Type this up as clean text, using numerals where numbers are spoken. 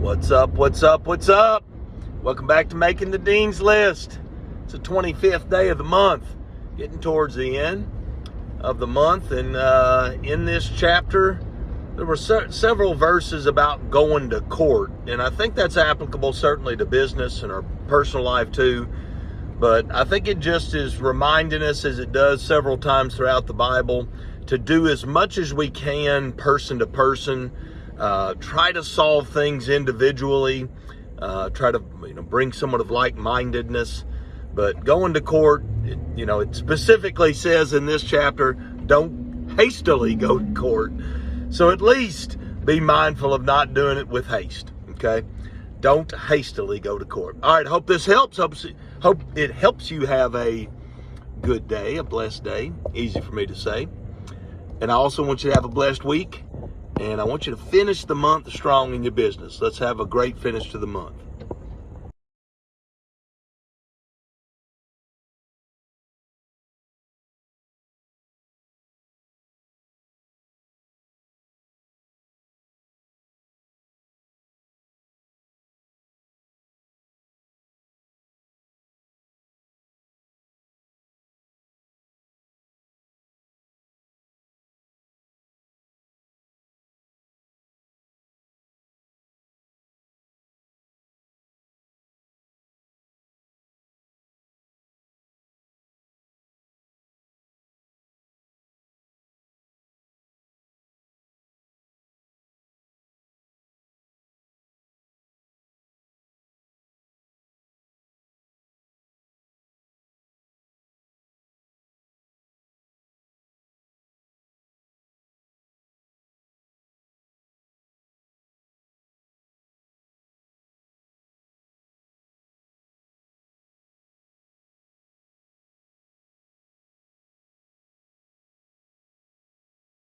What's up, what's up, what's up? Welcome back to Making the Dean's List. It's the 25th day of the month, getting towards the end of the month. And in this chapter, there were several verses about going to court. And I think that's applicable certainly to business and our personal life too. But I think it just is reminding us, as it does several times throughout the Bible, to do as much as we can person to person. Try to solve things individually. Try to bring someone of like-mindedness. But going to court, it specifically says in this chapter, don't hastily go to court. So at least be mindful of not doing it with haste. Okay? Don't hastily go to court. All right, hope this helps. Hope it helps you have a good day, a blessed day. Easy for me to say. And I also want you to have a blessed week. And I want you to finish the month strong in your business. Let's have a great finish to the month.